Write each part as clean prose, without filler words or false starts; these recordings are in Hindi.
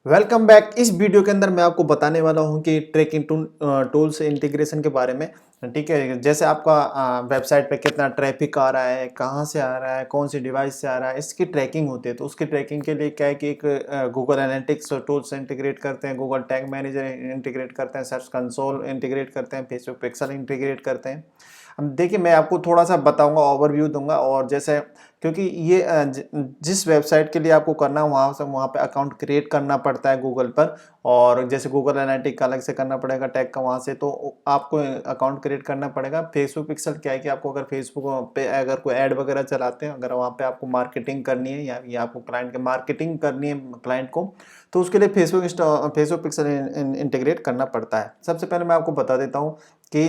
Welcome back. इस वीडियो के अंदर मैं आपको बताने वाला हूं कि ट्रैकिंग टूल्स इंटीग्रेशन के बारे में। ठीक है, जैसे आपका वेबसाइट पे कितना ट्रैफिक आ रहा है, कहां से आ रहा है, कौन सी डिवाइस से आ रहा है, इसकी ट्रैकिंग होती है। तो उसकी ट्रैकिंग के लिए क्या है कि एक गूगल एनालिटिक्स टूल्स इंटीग्रेट करते हैं, गूगल टैग मैनेजर इंटीग्रेट करते हैं, सर्च कंसोल इंटीग्रेट करते हैं, फेसबुक पिक्सल इंटीग्रेट करते हैं। अब देखिए, मैं आपको थोड़ा सा बताऊंगा, ओवरव्यू दूंगा। और जैसे क्योंकि ये जिस वेबसाइट के लिए आपको करना है वहाँ पे अकाउंट क्रिएट करना पड़ता है गूगल पर। और जैसे गूगल एनालिटिक का अलग से करना पड़ेगा, टैग का वहाँ से, तो आपको अकाउंट क्रिएट करना पड़ेगा। फेसबुक पिक्सल क्या है कि आपको अगर फेसबुक पे अगर कोई ऐड वगैरह चलाते हैं, अगर वहाँ पे आपको मार्केटिंग करनी है या आपको क्लाइंट के मार्केटिंग करनी है क्लाइंट को, तो उसके लिए फेसबुक पिक्सल इंटीग्रेट करना पड़ता है। सबसे पहले मैं आपको बता देता हूँ कि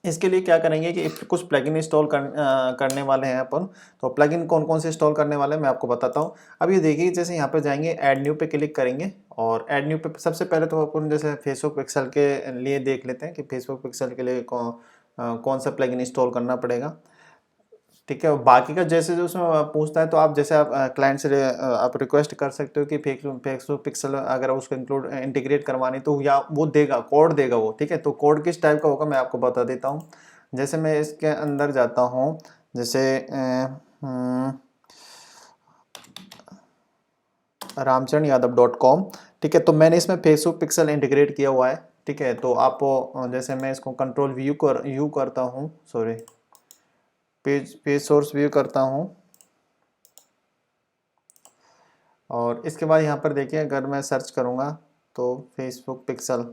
इसके लिए क्या करेंगे कि कुछ प्लगइन इंस्टॉल करने वाले हैं अपन। तो प्लगइन कौन कौन से इंस्टॉल करने वाले हैं मैं आपको बताता हूँ। अब ये देखिए, जैसे यहाँ पे जाएंगे, ऐड न्यू पे क्लिक करेंगे। और ऐड न्यू पे सबसे पहले तो अपन जैसे फेसबुक पिक्सल के लिए देख लेते हैं कि फेसबुक पिक्सल के लिए कौन सा प्लगइन इंस्टॉल करना पड़ेगा। ठीक है, बाकी का जैसे जो उसमें पूछता है, तो आप जैसे आप क्लाइंट से आप रिक्वेस्ट कर सकते हो कि फेसबुक पिक्सल अगर उसको इंक्लूड इंटीग्रेट करवानी, तो या वो देगा, कोड देगा वो। ठीक है, तो कोड किस टाइप का होगा मैं आपको बता देता हूँ। जैसे मैं इसके अंदर जाता हूँ, जैसे ramcharanYadav.com। ठीक है, तो मैंने इसमें फेसबुक पिक्सल इंटीग्रेट किया हुआ है। ठीक है, तो आप जैसे मैं इसको कंट्रोल व्यू करता हूँ, sorry, page page source view करता हूँ। और इसके बाद यहाँ पर देखिए, अगर मैं सर्च करूँगा तो फेसबुक पिक्सल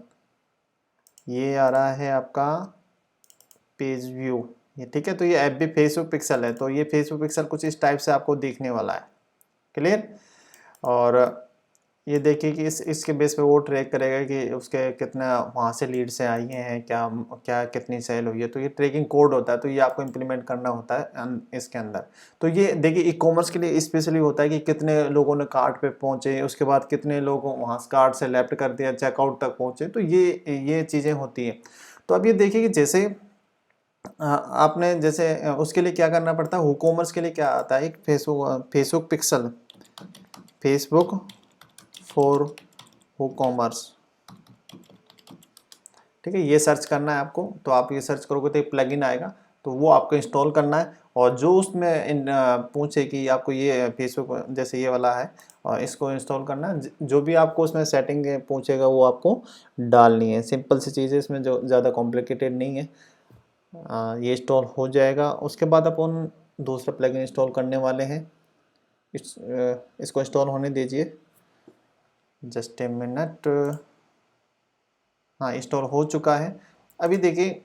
ये आ रहा है आपका पेज व्यू। ये ठीक है, तो ये ऐप भी फेसबुक पिक्सल है। तो ये फेसबुक पिक्सल कुछ इस टाइप से आपको दिखने वाला है। क्लियर। और ये देखिए कि इसके बेस पे वो ट्रैक करेगा कि उसके कितना वहाँ से लीड से आई हैं, क्या क्या कितनी सेल हुई है। तो ये ट्रैकिंग कोड होता है, तो ये आपको इम्प्लीमेंट करना होता है इसके अंदर। तो ये देखिए, ई कॉमर्स के लिए स्पेशली होता है कि कितने लोगों ने कार्ट पे पहुँचे, उसके बाद कितने लोगों वहाँ कार्ट से लेफ्ट कर दिया, चेकआउट तक पहुँचे। तो ये चीज़ें होती हैं। तो अब ये देखिए कि जैसे आपने जैसे उसके लिए क्या करना पड़ता है, ई कॉमर्स के लिए क्या आता है, एक Facebook pixel, Facebook for e commerce. ठीक है, ये सर्च करना है आपको। तो आप ये सर्च करोगे तो एक प्लगइन आएगा, तो वो आपको इंस्टॉल करना है। और जो उसमें पूछे कि आपको ये फेसबुक जैसे ये वाला है, और इसको इंस्टॉल करना है। जो भी आपको उसमें सेटिंग पूछेगा वो आपको डालनी है। सिंपल सी चीज़ है इसमें, जो ज़्यादा कॉम्प्लिकेटेड नहीं है। ये इंस्टॉल हो जाएगा। उसके बाद अपन दूसरा प्लगइन इंस्टॉल करने वाले हैं। इसको इंस्टॉल होने दीजिए, जस्ट ए मिनट। हाँ, इंस्टॉल हो चुका है। अभी देखिए,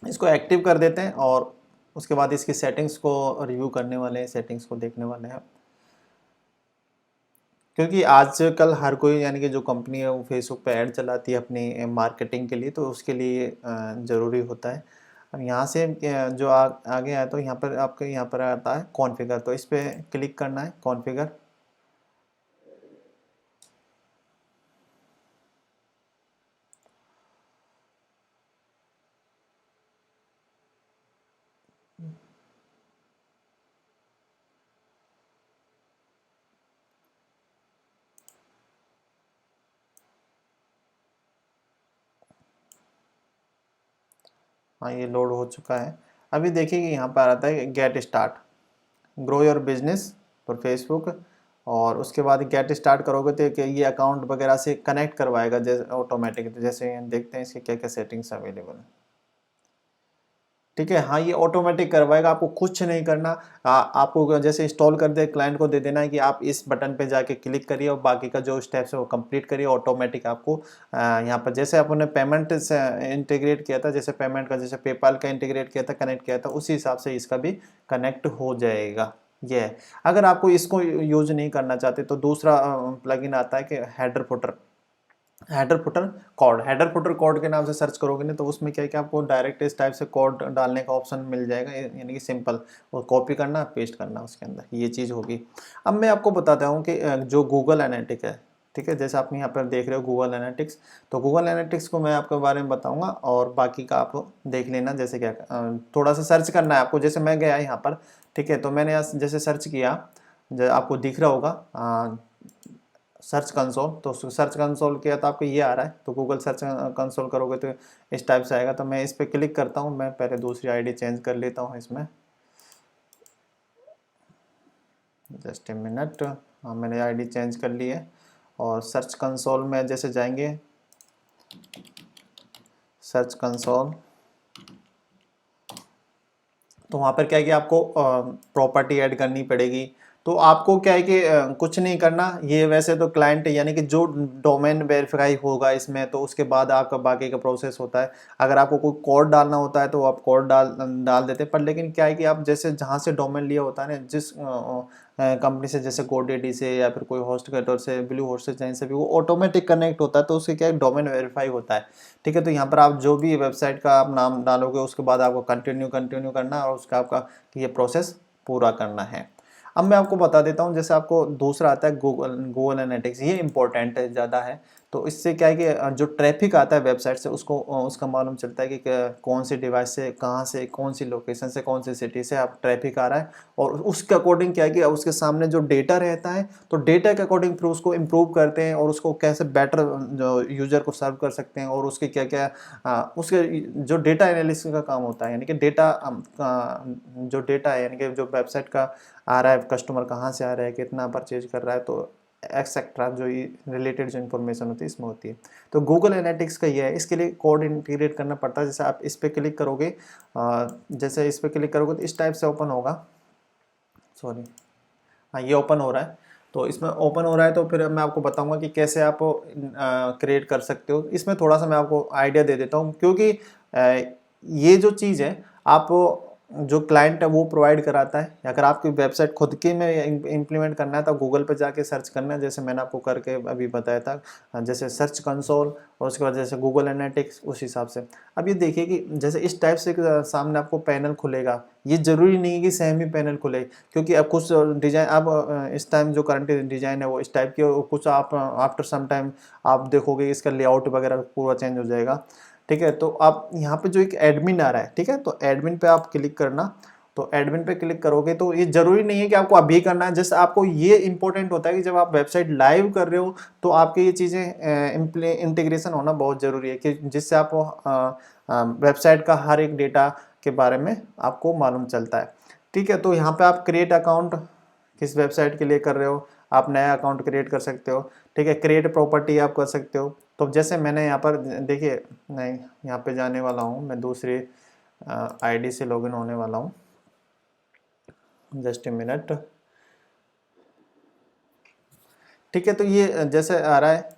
इसको एक्टिव कर देते हैं और उसके बाद इसकी सेटिंग्स को रिव्यू करने वाले हैं, सेटिंग्स को देखने वाले हैं। क्योंकि आजकल हर कोई, यानी कि जो कंपनी है, वो फेसबुक पे ऐड चलाती है अपनी मार्केटिंग के लिए, तो उसके लिए ज़रूरी होता है। अब यहाँ से जो आगे आया, तो यहाँ पर आपके यहाँ पर आता है कॉन्फ़िगर। तो इस पर क्लिक करना है, कॉन्फ़िगर। हाँ, ये लोड हो चुका है। अभी देखिए कि यहाँ पर आता है get start, grow your business for Facebook. और उसके बाद गेट स्टार्ट करोगे तो ये अकाउंट वगैरह से कनेक्ट करवाएगा, जैसे ऑटोमेटिक। जैसे देखते हैं इसके क्या क्या सेटिंग्स अवेलेबल है। ठीक है, हाँ, ये ऑटोमेटिक करवाएगा, आपको कुछ नहीं करना। आपको जैसे इंस्टॉल कर दे, क्लाइंट को दे देना है कि आप इस बटन पे जाके क्लिक करिए और बाकी का जो स्टेप्स है वो कंप्लीट करिए। ऑटोमेटिक आपको यहाँ पर जैसे आपने पेमेंट से इंटीग्रेट किया था, जैसे पेमेंट का जैसे पेपाल का इंटीग्रेट किया था, कनेक्ट किया था, उसी हिसाब से इसका भी कनेक्ट हो जाएगा। ये है। अगर आपको इसको यूज नहीं करना चाहते तो दूसरा प्लगइन आता है कि header footer. Header footer code के नाम से सर्च करोगे ना, तो उसमें क्या है कि आपको डायरेक्ट इस टाइप से कोड डालने का ऑप्शन मिल जाएगा। यानी कि सिंपल, और कॉपी करना, पेस्ट करना उसके अंदर, ये चीज़ होगी। अब मैं आपको बताता हूँ कि जो गूगल एनालिटिक है, ठीक है, जैसे आप यहाँ पर देख रहे हो गूगल एनालिटिक्स। तो गूगल एनालिटिक्स को मैं आपके बारे में बताऊंगा और बाकी का आप देख लेना। जैसे क्या थोड़ा सा सर्च करना है आपको। जैसे मैं गया यहाँ पर, ठीक है, तो मैंने यहाँ जैसे सर्च किया, आपको दिख रहा होगा सर्च कंसोल, तो सर्च कंसोल किया तो आपको ये आ रहा है, तो गूगल सर्च कंसोल करोगे तो इस टाइप से आएगा। तो मैं इस पर क्लिक करता हूँ, मैं पहले दूसरी आईडी चेंज कर लेता हूँ इसमें, जस्ट ए मिनट। हाँ, मैंने आईडी चेंज कर ली है। और सर्च कंसोल में जैसे जाएंगे, सर्च कंसोल, तो वहाँ पर क्या है कि आपको प्रॉपर्टी ऐड करनी पड़ेगी। तो आपको क्या है कि कुछ नहीं करना, ये वैसे तो क्लाइंट यानी कि जो डोमेन वेरीफाई होगा इसमें, तो उसके बाद आपका बाकी का प्रोसेस होता है। अगर आपको कोई कोड डालना होता है तो आप कोड डाल देते हैं, पर लेकिन क्या है कि आप जैसे जहाँ से डोमेन लिया होता है ना, जिस कंपनी से, जैसे GoDaddy से या फिर कोई होस्ट गेटर से, ब्लू होस्ट से, कहीं से भी, वो ऑटोमेटिक कनेक्ट होता है, तो उससे क्या है डोमेन वेरीफाई होता है। ठीक है, तो यहाँ पर आप जो भी वेबसाइट का आप नाम डालोगे उसके बाद आपको कंटिन्यू कंटिन्यू करना है और उसका आपका ये प्रोसेस पूरा करना है। अब मैं आपको बता देता हूँ, जैसे आपको दूसरा आता है गूगल एनालिटिक्स, ये इंपॉर्टेंट है ज़्यादा है। तो इससे क्या है कि जो ट्रैफिक आता है वेबसाइट से उसको उसका मालूम चलता है कि कौन सी डिवाइस से, कहाँ से, कौन सी लोकेशन से, कौन सी सिटी से आप ट्रैफिक आ रहा है, और उसके अकॉर्डिंग क्या है कि उसके सामने जो डेटा रहता है, तो डेटा के अकॉर्डिंग फिर उसको इम्प्रूव करते हैं और उसको कैसे बेटर जो यूजर को सर्व कर सकते हैं, और उसके क्या क्या उसके जो डेटा एनालिसिस का काम होता है, यानी कि डेटा जो डेटा है, यानी कि जो वेबसाइट का आ रहा है, कस्टमर कहाँ से आ रहा है, कितना परचेज कर रहा है, तो एक्सेट्रा जो रिलेटेड जो इन्फॉर्मेशन होती है इसमें होती है। तो गूगल एनालिटिक्स का ये है, इसके लिए कोड इंटीग्रेट करना पड़ता है। जैसे आप इस पर क्लिक करोगे, जैसे इस पर क्लिक करोगे तो इस टाइप से ओपन होगा, सॉरी, हाँ ये ओपन हो रहा है। तो इसमें ओपन हो रहा है, तो फिर मैं आपको बताऊंगा कि कैसे आप क्रिएट कर सकते हो। इसमें थोड़ा सा मैं आपको आइडिया दे देता हूँ, क्योंकि ये जो चीज़ है, आप जो क्लाइंट है वो प्रोवाइड कराता है। अगर आपकी वेबसाइट खुद के में इम्प्लीमेंट करना है तो गूगल पे जाके सर्च करना है, जैसे मैंने आपको करके अभी बताया था, जैसे सर्च कंसोल और उसके बाद जैसे गूगल एनालिटिक्स, उस हिसाब से। अब ये देखिए कि जैसे इस टाइप से सामने आपको पैनल खुलेगा, ये ज़रूरी नहीं है कि सेम ही पैनल खुले, क्योंकि अब कुछ डिजाइन, अब इस टाइम जो करंट डिजाइन है वो इस टाइप की, कुछ आप आफ्टर सम टाइम आप देखोगे इसका लेआउट वगैरह पूरा चेंज हो जाएगा। ठीक है, तो आप यहाँ पे जो एक एडमिन आ रहा है, ठीक है, तो एडमिन पे आप क्लिक करना। तो एडमिन पे क्लिक करोगे तो ये जरूरी नहीं है कि आपको अभी करना है, जैसे आपको ये इंपॉर्टेंट होता है कि जब आप वेबसाइट लाइव कर रहे हो तो आपके ये चीज़ें इंटीग्रेशन होना बहुत ज़रूरी है, कि जिससे आप वेबसाइट का हर एक डेटा के बारे में आपको मालूम चलता है। ठीक है, तो यहाँ पे आप क्रिएट अकाउंट किस वेबसाइट के लिए कर रहे हो, आप नया अकाउंट क्रिएट कर सकते हो। ठीक है, क्रिएट प्रॉपर्टी आप कर सकते हो। तो जैसे मैंने यहाँ पर देखिए, नहीं, यहाँ पे जाने वाला हूँ मैं, दूसरी आईडी से लॉगिन होने वाला हूँ, जस्ट ए मिनट। ठीक है, तो ये जैसे आ रहा है,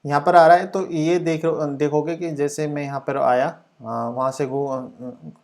यहाँ पर आ रहा है, तो ये देखोगे कि जैसे मैं यहाँ पर आया, वहाँ से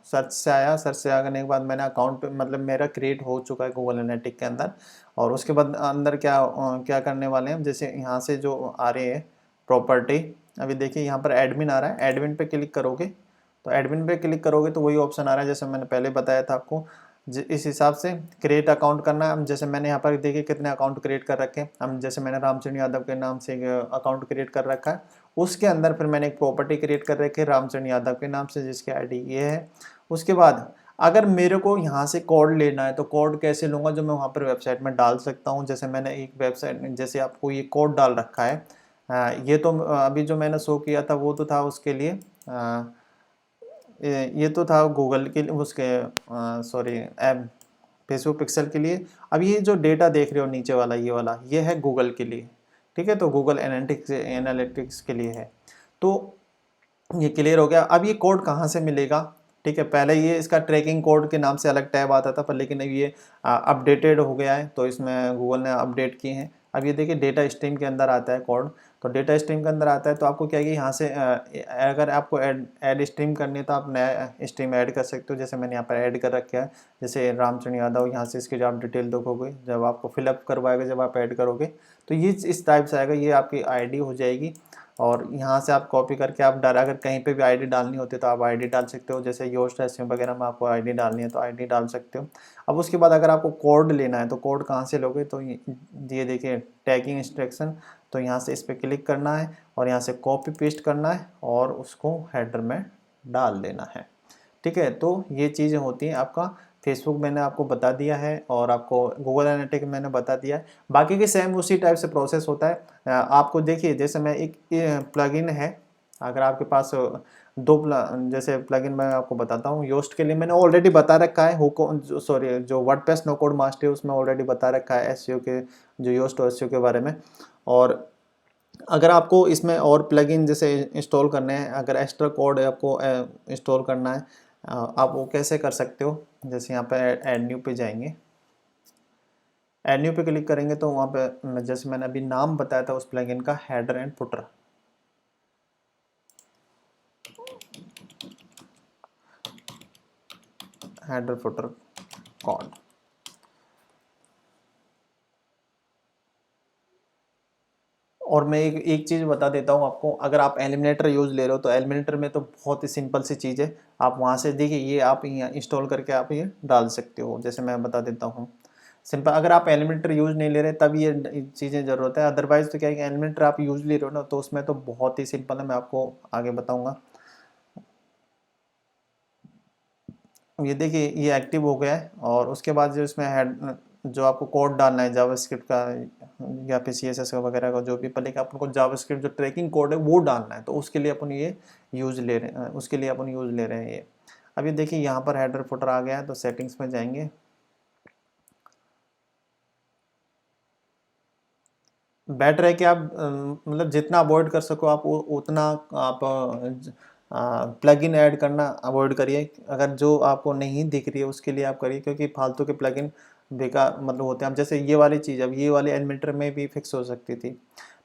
सर्च से आया, सर्च से आने के बाद मैंने अकाउंट, मतलब मेरा क्रिएट हो चुका है गूगल एनालिटिक्स के अंदर। और उसके बाद अंदर क्या करने वाले हैं, जैसे यहाँ से जो आ रहे हैं प्रॉपर्टी, अभी देखिए यहाँ पर एडमिन आ रहा है, एडमिन पे क्लिक करोगे, तो एडमिन पे क्लिक करोगे तो वही ऑप्शन आ रहा है जैसे मैंने पहले बताया था आपको। इस हिसाब से क्रिएट अकाउंट करना है। अब जैसे मैंने यहाँ पर देखिए कितने अकाउंट क्रिएट कर रखे हैं। हम जैसे मैंने रामचंद्र यादव के नाम से अकाउंट क्रिएट कर रखा है, उसके अंदर फिर मैंने एक प्रॉपर्टी क्रिएट कर रखी है रामचंद्र यादव के नाम से, जिसकी आईडी ये है। उसके बाद अगर मेरे को यहाँ से कोड लेना है तो कोड कैसे लूँगा, जो मैं वहाँ पर वेबसाइट में डाल सकता हूँ। जैसे मैंने एक वेबसाइट, जैसे आपको ये कोड डाल रखा है, ये तो अभी जो मैंने शो किया था वो तो था उसके लिए, ये तो था गूगल के लिए, उसके सॉरी ऐप फेसबुक पिक्सल के लिए। अब ये जो डेटा देख रहे हो नीचे वाला, ये है गूगल के लिए। ठीक है, तो गूगल एनालिटिक्स के लिए है। तो ये क्लियर हो गया। अब ये कोड कहाँ से मिलेगा? ठीक है, पहले ये इसका ट्रैकिंग कोड के नाम से अलग टैब आता था, पर लेकिन अब ये अपडेटेड हो गया है, तो इसमें गूगल ने अपडेट किए हैं। अब ये देखिए डेटा स्ट्रीम के अंदर आता है कोड, तो डेटा स्ट्रीम के अंदर आता है, तो आपको क्या है कि यहाँ से अगर आपको ऐड स्ट्रीम करनी है तो आप नया स्ट्रीम ऐड कर सकते हो। जैसे मैंने यहाँ पर ऐड कर रखा है, जैसे रामचंद्र यादव, यहाँ से इसकी जो आप डिटेल देखोगे, जब आपको फिलअप करवाएगा, जब आप ऐड करोगे तो ये इस टाइप से आएगा, ये आपकी आईडी हो जाएगी। और यहाँ से आप कॉपी करके आप अगर कहीं पे भी आईडी डालनी होती है तो आप आईडी डाल सकते हो। जैसे योस्ट एसईओ वगैरह में आपको आईडी डालनी है तो आईडी डाल सकते हो। अब उसके बाद अगर आपको कोड लेना है तो कोड कहाँ से लोगे, तो ये देखिए टैगिंग इंस्ट्रक्शन, तो यहाँ से इस पर क्लिक करना है और यहाँ से कॉपी पेस्ट करना है और उसको हेडर में डाल देना है। ठीक है, तो ये चीज़ें होती हैं आपका फेसबुक मैंने आपको बता दिया है और आपको गूगल एनालिटिक्स मैंने बता दिया है। बाकी के सेम उसी टाइप से प्रोसेस होता है। आपको देखिए जैसे मैं एक प्लगइन है, अगर आपके पास जैसे प्लगइन मैं आपको बताता हूँ। योस्ट के लिए मैंने ऑलरेडी बता रखा है, सॉरी जो वर्डप्रेस नो कोड मास्टर है उसमें ऑलरेडी बता रखा है एसईओ के, जो योस्ट और एसईओ के बारे में। और अगर आपको इसमें और प्लगइन जैसे इंस्टॉल करने हैं, अगर एक्स्ट्रा कोड आपको इंस्टॉल करना है, आप वो कैसे कर सकते हो। जैसे यहाँ पे ऐड न्यू पे जाएंगे, ऐड न्यू पे क्लिक करेंगे तो वहाँ पे जैसे मैंने अभी नाम बताया था उस प्लगइन का, header and footer. Header footer code. और मैं एक चीज़ बता देता हूँ आपको, अगर आप एलिमिनेटर यूज़ ले रहे हो तो एलिमिनेटर में तो बहुत ही सिंपल सी चीज़ है। आप वहाँ से देखिए ये आप यहाँ इंस्टॉल करके आप ये डाल सकते हो। जैसे मैं बता देता हूँ सिंपल, अगर आप एलिमिनेटर यूज़ नहीं ले रहे तब ये चीज़ें ज़रूरत है। अदरवाइज़ तो क्या है कि एलिमिनेटर आप यूज़ ले रहे हो ना, तो उसमें तो बहुत ही सिंपल है, मैं आपको आगे बताऊँगा। ये देखिए ये एक्टिव हो गया है। और उसके बाद जो इसमें हेड, जो आपको कोड डालना है जावास्क्रिप्ट का या फिर CSS का वगैरह का जो भी, पहले कि आपको जावास्क्रिप्ट जो ट्रैकिंग कोड है वो डालना है, तो उसके लिए अपन ये यूज़ ले रहे हैं, उसके लिए अपन यूज़ ले रहे हैं ये। अब ये देखिए यहाँ पर हेडर फुटर आ गया है, तो सेटिंग्स में जाएंगे। बेटर है कि आप मतलब जितना अवॉइड कर सको आप उतना आप प्लगइन ऐड करना अवॉइड करिए। अगर जो आपको नहीं दिख रही है उसके लिए आप करिए, क्योंकि फालतू के प्लगइन बेकार मतलब होते हैं। अब जैसे ये वाली चीज़, अब ये वाली एलिमेंटर में भी फिक्स हो सकती थी,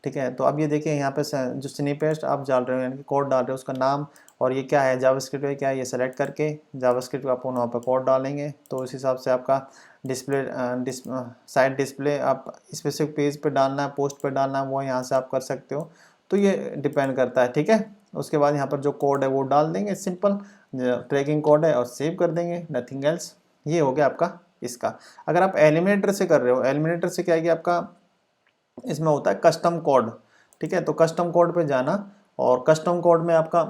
ठीक है। तो अब ये देखिए यहाँ पे जो स्निपेट आप डाल रहे हो यानी कि कोड डाल रहे हो, उसका नाम और ये क्या है जावास्क्रिप्ट है क्या है, ये सेलेक्ट करके जावास्क्रिप्ट आप वहाँ पर कोड डालेंगे, तो उस हिसाब से आपका डिस्प्ले साइट डिस्प्ले आप स्पेसिफिक पेज पे डालना है, पोस्ट पे डालना है, वो यहाँ से आप कर सकते हो। तो ये डिपेंड करता है, ठीक है। उसके बाद यहाँ पर जो कोड है वो डाल देंगे, सिंपल ट्रैकिंग कोड है, और सेव कर देंगे, नथिंग एल्स। ये हो गया आपका इसका। अगर आप एलिमिनेटर से कर रहे हो, एलिमिनेटर से क्या है कि आपका इसमें होता है कस्टम कोड, ठीक है। तो कस्टम कोड पे जाना, और कस्टम कोड में आपका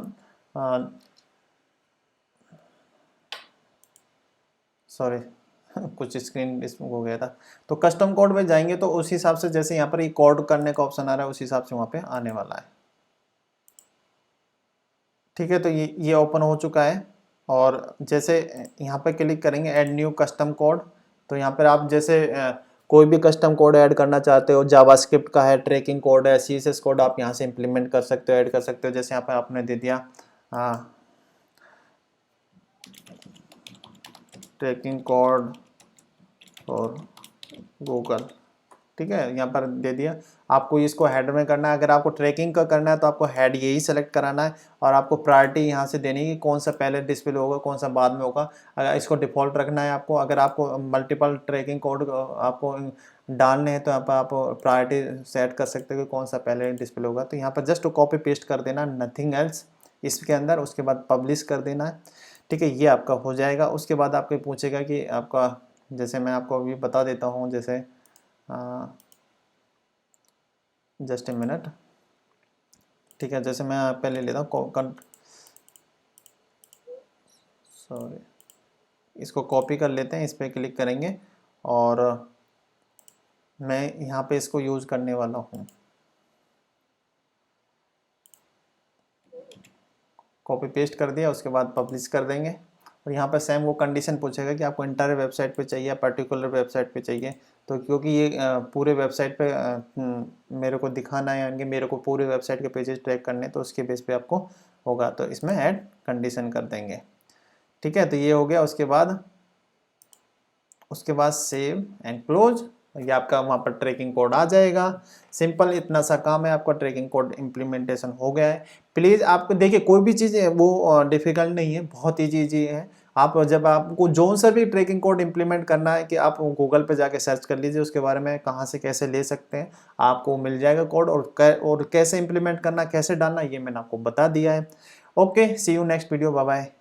सॉरी कुछ स्क्रीन इसमें हो गया था। तो कस्टम कोड में जाएंगे तो उस हिसाब से, जैसे यहाँ पर ये कोड करने का ऑप्शन आ रहा है, उस हिसाब से वहाँ पे आने वाला है, ठीक है। तो ये ओपन हो चुका है। और जैसे यहाँ पे क्लिक करेंगे ऐड न्यू कस्टम कोड, तो यहाँ पर आप जैसे कोई भी कस्टम कोड ऐड करना चाहते हो, जावास्क्रिप्ट का है, ट्रैकिंग कोड है, CSS कोड, आप यहाँ से इम्प्लीमेंट कर सकते हो, ऐड कर सकते हो। जैसे यहाँ पे आपने दे दिया ट्रैकिंग कोड और गूगल, ठीक है, यहाँ पर दे दिया। आपको इसको हेड में करना है, अगर आपको ट्रैकिंग का करना है तो आपको हेड यही सेलेक्ट कराना है, और आपको प्रायोरिटी यहाँ से देनी है कि कौन सा पहले डिस्प्ले होगा, कौन सा बाद में होगा। अगर इसको डिफ़ॉल्ट रखना है आपको, अगर आपको मल्टीपल ट्रैकिंग कोड आपको डालने हैं तो यहाँ पर आप प्रायोरिटी सेट कर सकते हो कि कौन सा पहले डिस्प्ले होगा। तो यहाँ पर जस्ट कॉपी पेस्ट कर देना, नथिंग एल्स इसके अंदर, उसके बाद पब्लिश कर देना है, ठीक है। ये आपका हो जाएगा। उसके बाद आपको पूछेगा कि आपका, जैसे मैं आपको अभी बता देता हूँ, जैसे जस्ट ए मिनट, ठीक है। जैसे मैं पहले लेता हूँ, सॉरी, इसको कॉपी कर लेते हैं, इस पर क्लिक करेंगे और मैं यहाँ पे इसको यूज़ करने वाला हूँ। कॉपी पेस्ट कर दिया, उसके बाद पब्लिश कर देंगे। और यहाँ पर सेम वो कंडीशन पूछेगा कि आपको इंटायर वेबसाइट पे चाहिए या पर्टिकुलर वेबसाइट पे चाहिए। तो क्योंकि ये पूरे वेबसाइट पे मेरे को दिखाना है, यानी कि मेरे को पूरे वेबसाइट के पेजेस ट्रैक करने, तो उसके बेस पे आपको होगा, तो इसमें ऐड कंडीशन कर देंगे, ठीक है। तो ये हो गया। उसके बाद सेव एंड क्लोज, ये आपका वहाँ पर ट्रैकिंग कोड आ जाएगा। सिंपल इतना सा काम है, आपका ट्रैकिंग कोड इम्प्लीमेंटेशन हो गया है। प्लीज़ आपको देखिए कोई भी चीज़ है वो डिफ़िकल्ट नहीं है, बहुत ईजी है। आप जब आपको जो सा भी ट्रैकिंग कोड इम्प्लीमेंट करना है कि आप गूगल पे जाके सर्च कर लीजिए उसके बारे में, कहाँ से कैसे ले सकते हैं, आपको मिल जाएगा कोड। और कैसे इम्प्लीमेंट करना, कैसे डालना, ये मैंने आपको बता दिया है। Okay, see you next video, bye bye.